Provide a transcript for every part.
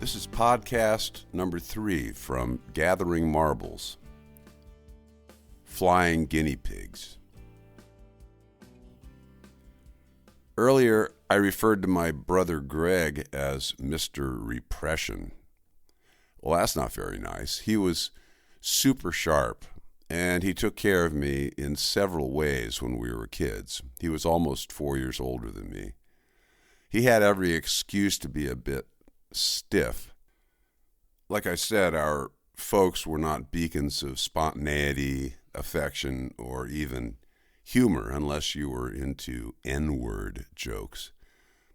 This is podcast number 3 from Gathering Marbles. Flying Guinea Pigs. Earlier, I referred to my brother Greg as Mr. Repression. Well, that's not very nice. He was super sharp, and he took care of me in several ways when we were kids. He was almost 4 years older than me. He had every excuse to be a bit stiff. Like I said, our folks were not beacons of spontaneity, affection, or even humor, unless you were into N-word jokes.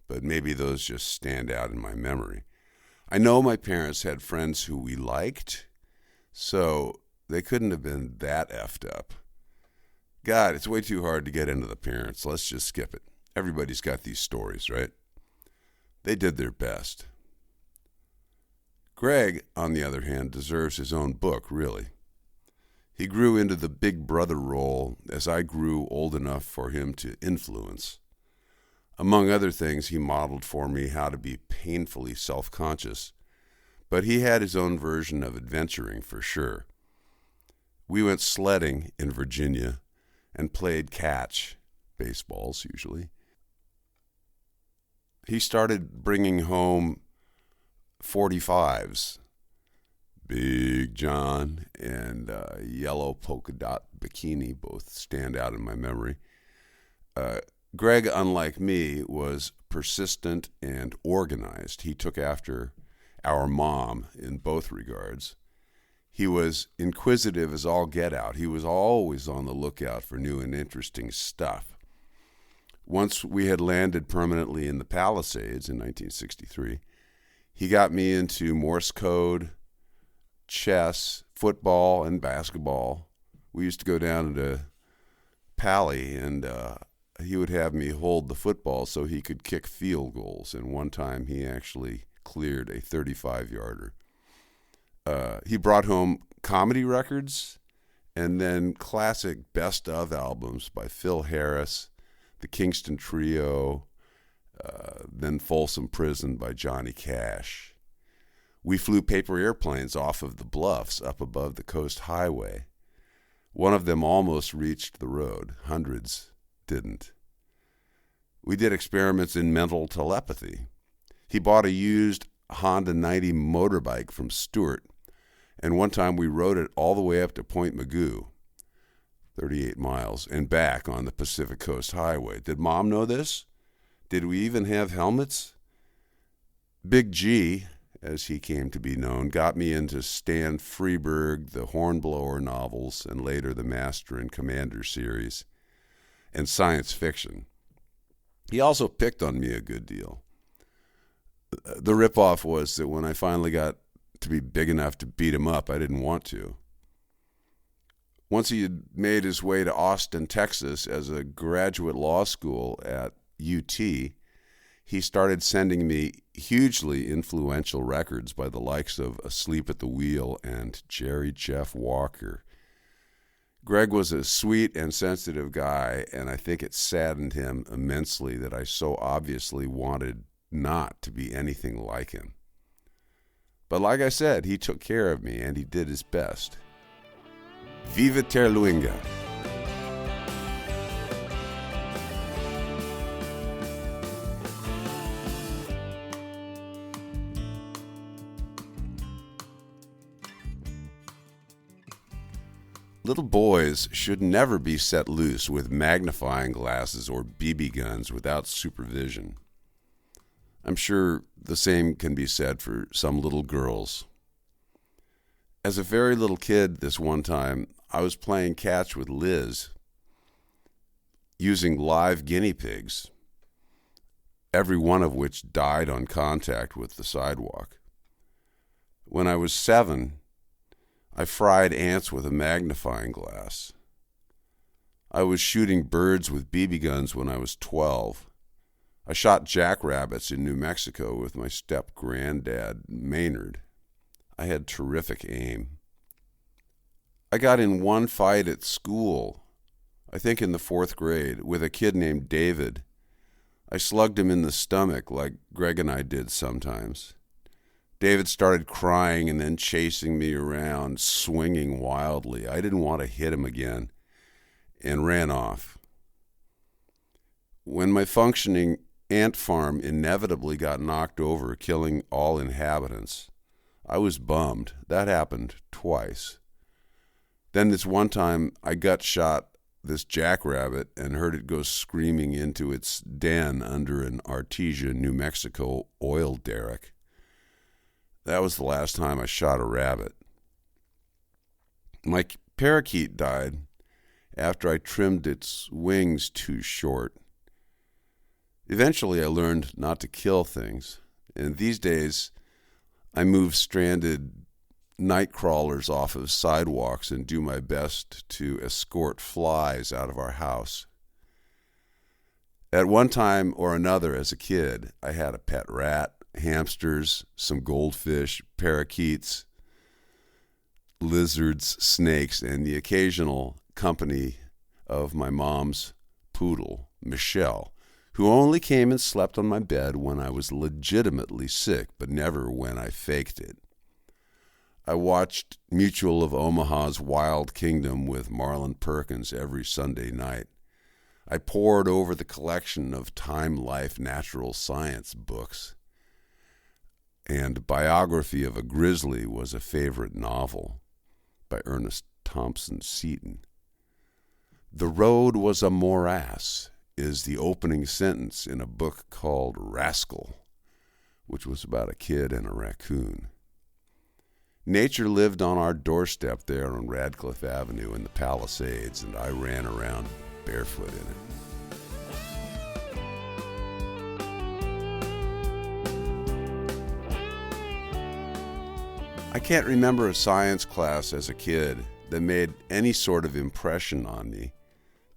But maybe those just stand out in my memory. I know my parents had friends who we liked, so they couldn't have been that effed up. God, it's way too hard to get into the parents. Let's just skip it. Everybody's got these stories, right? They did their best. Greg, on the other hand, deserves his own book, really. He grew into the big brother role as I grew old enough for him to influence. Among other things, he modeled for me how to be painfully self-conscious, but he had his own version of adventuring for sure. We went sledding in Virginia and played catch, baseballs usually. He started bringing home 45s. Big John and yellow polka dot bikini both stand out in my memory. Greg, unlike me, was persistent and organized. He took after our mom in both regards. He was inquisitive as all get out. He was always on the lookout for new and interesting stuff. Once we had landed permanently in the Palisades in 1963, he got me into Morse code, chess, football, and basketball. We used to go down to Pally, and he would have me hold the football so he could kick field goals. And one time he actually cleared a 35-yarder. He brought home comedy records and then classic best of albums by Phil Harris, the Kingston Trio, then Folsom Prison by Johnny Cash. We flew paper airplanes off of the bluffs up above the coast highway. One of them almost reached the road. Hundreds didn't. We did experiments in mental telepathy. He bought a used Honda 90 motorbike from Stewart, and one time we rode it all the way up to Point Magoo, 38 miles, and back on the Pacific Coast Highway. Did Mom know this? Did we even have helmets? Big G, as he came to be known, got me into Stan Freberg, the Hornblower novels, and later the Master and Commander series, and science fiction. He also picked on me a good deal. The ripoff was that when I finally got to be big enough to beat him up, I didn't want to. Once he had made his way to Austin, Texas as a graduate law school at UT, he started sending me hugely influential records by the likes of Asleep at the Wheel and Jerry Jeff Walker. Greg was a sweet and sensitive guy, and I think it saddened him immensely that I so obviously wanted not to be anything like him. But like I said, he took care of me, and he did his best. Viva Terluinga! Little boys should never be set loose with magnifying glasses or BB guns without supervision. I'm sure the same can be said for some little girls. As a very little kid this one time, I was playing catch with Liz using live guinea pigs, every one of which died on contact with the sidewalk. When I was 7, I fried ants with a magnifying glass. I was shooting birds with BB guns when I was 12. I shot jackrabbits in New Mexico with my step-granddad, Maynard. I had terrific aim. I got in one fight at school, I think in the 4th grade, with a kid named David. I slugged him in the stomach like Greg and I did sometimes. David started crying and then chasing me around, swinging wildly. I didn't want to hit him again and ran off. When my functioning ant farm inevitably got knocked over, killing all inhabitants, I was bummed. That happened twice. Then this one time, I gut shot this jackrabbit and heard it go screaming into its den under an Artesia, New Mexico oil derrick. That was the last time I shot a rabbit. My parakeet died after I trimmed its wings too short. Eventually, I learned not to kill things, and these days, I move stranded night crawlers off of sidewalks and do my best to escort flies out of our house. At one time or another as a kid, I had a pet rat, hamsters, some goldfish, parakeets, lizards, snakes, and the occasional company of my mom's poodle, Michelle, who only came and slept on my bed when I was legitimately sick, but never when I faked it. I watched Mutual of Omaha's Wild Kingdom with Marlon Perkins every Sunday night. I pored over the collection of Time Life natural science books, and Biography of a Grizzly was a favorite novel by Ernest Thompson Seton. The road was a morass is the opening sentence in a book called Rascal, which was about a kid and a raccoon. Nature lived on our doorstep there on Radcliffe Avenue in the Palisades, and I ran around barefoot in it. I can't remember a science class as a kid that made any sort of impression on me.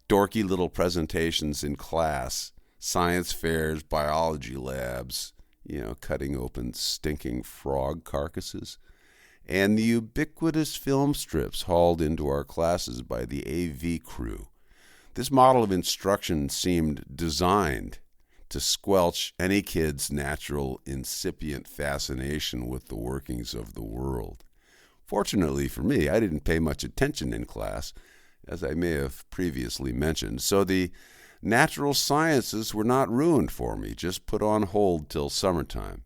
Dorky little presentations in class, science fairs, biology labs, cutting open stinking frog carcasses, and the ubiquitous film strips hauled into our classes by the AV crew. This model of instruction seemed designed to squelch any kid's natural incipient fascination with the workings of the world. Fortunately for me, I didn't pay much attention in class, as I may have previously mentioned, so the natural sciences were not ruined for me, just put on hold till summertime.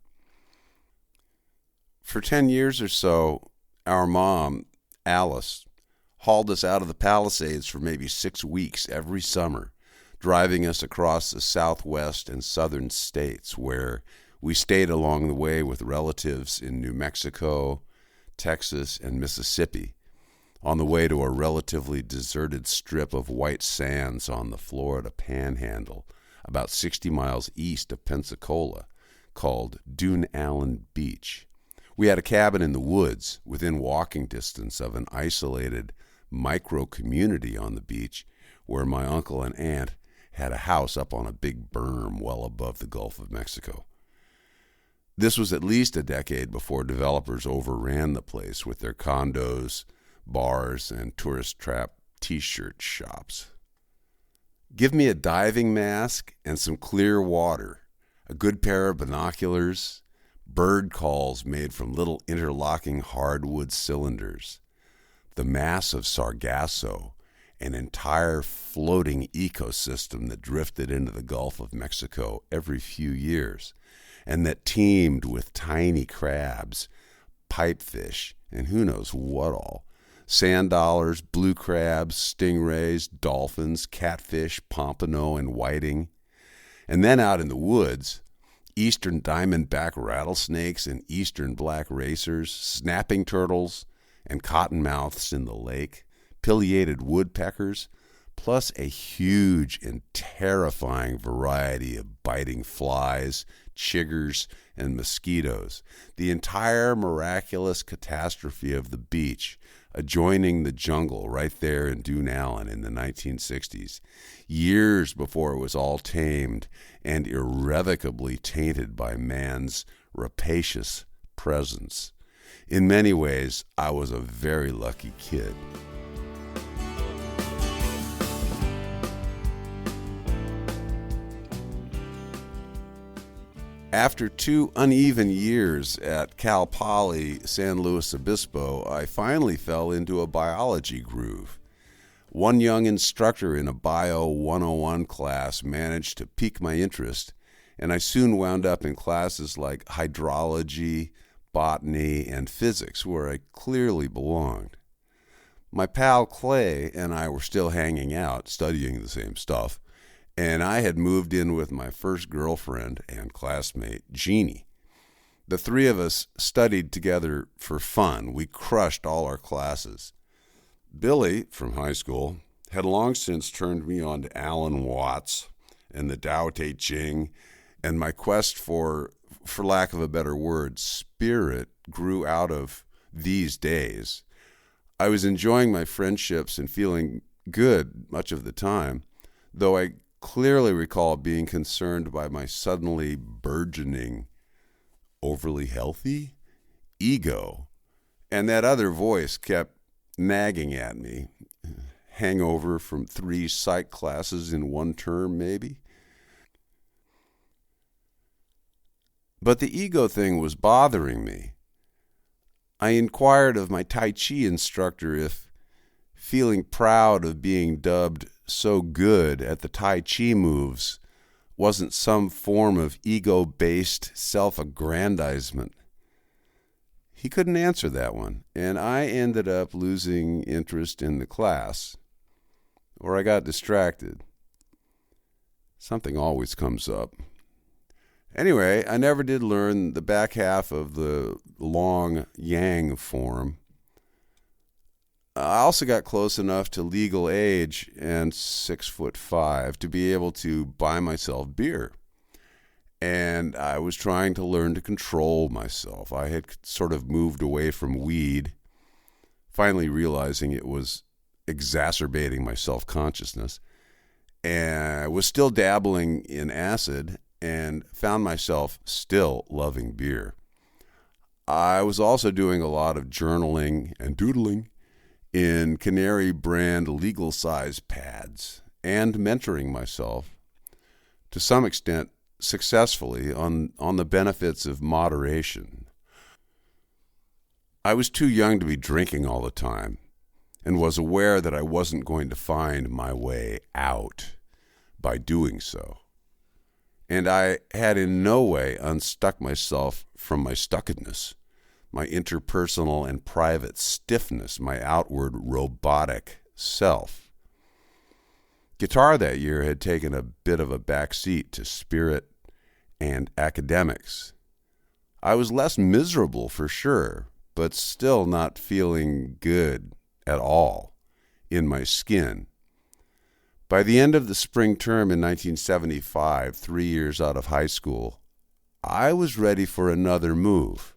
For 10 years or so, our mom, Alice, hauled us out of the Palisades for maybe 6 weeks every summer, driving us across the southwest and southern states, where we stayed along the way with relatives in New Mexico, Texas, and Mississippi, on the way to a relatively deserted strip of white sands on the Florida Panhandle, about 60 miles east of Pensacola, called Dune Allen Beach. We had a cabin in the woods within walking distance of an isolated micro-community on the beach where my uncle and aunt had a house up on a big berm well above the Gulf of Mexico. This was at least a decade before developers overran the place with their condos, bars, and tourist trap t-shirt shops. Give me a diving mask and some clear water, a good pair of binoculars, bird calls made from little interlocking hardwood cylinders, the mass of Sargasso, an entire floating ecosystem that drifted into the Gulf of Mexico every few years, and that teemed with tiny crabs, pipefish, and who knows what all. Sand dollars, blue crabs, stingrays, dolphins, catfish, pompano, and whiting. And then out in the woods, eastern diamondback rattlesnakes and eastern black racers, snapping turtles, and cottonmouths in the lake, pileated woodpeckers, plus a huge and terrifying variety of biting flies, chiggers, and mosquitoes. The entire miraculous catastrophe of the beach, adjoining the jungle right there in Dune Allen in the 1960s, years before it was all tamed and irrevocably tainted by man's rapacious presence. In many ways, I was a very lucky kid. After 2 uneven years at Cal Poly San Luis Obispo, I finally fell into a biology groove. One young instructor in a Bio 101 class managed to pique my interest, and I soon wound up in classes like hydrology, botany, and physics, where I clearly belonged. My pal Clay and I were still hanging out, studying the same stuff, and I had moved in with my first girlfriend and classmate, Jeannie. The three of us studied together for fun. We crushed all our classes. Billy, from high school, had long since turned me on to Alan Watts and the Tao Te Ching, and my quest for lack of a better word, spirit grew out of these days. I was enjoying my friendships and feeling good much of the time, though I clearly recall being concerned by my suddenly burgeoning, overly healthy ego. And that other voice kept nagging at me. Hangover from 3 psych classes in one term, maybe? But the ego thing was bothering me. I inquired of my Tai Chi instructor if feeling proud of being dubbed so good at the Tai Chi moves wasn't some form of ego-based self-aggrandizement. He couldn't answer that one, and I ended up losing interest in the class, or I got distracted. Something always comes up. Anyway, I never did learn the back half of the long yang form. I also got close enough to legal age and 6'5" to be able to buy myself beer. And I was trying to learn to control myself. I had sort of moved away from weed, finally realizing it was exacerbating my self-consciousness, and I was still dabbling in acid and found myself still loving beer. I was also doing a lot of journaling and doodling in Canary brand legal size pads and mentoring myself to some extent successfully on the benefits of moderation. I was too young to be drinking all the time and was aware that I wasn't going to find my way out by doing so. And I had in no way unstuck myself from my stuckedness, my interpersonal and private stiffness, my outward robotic self. Guitar that year had taken a bit of a backseat to spirit and academics. I was less miserable for sure, but still not feeling good at all in my skin. By the end of the spring term in 1975, 3 years out of high school, I was ready for another move,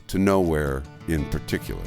to nowhere in particular.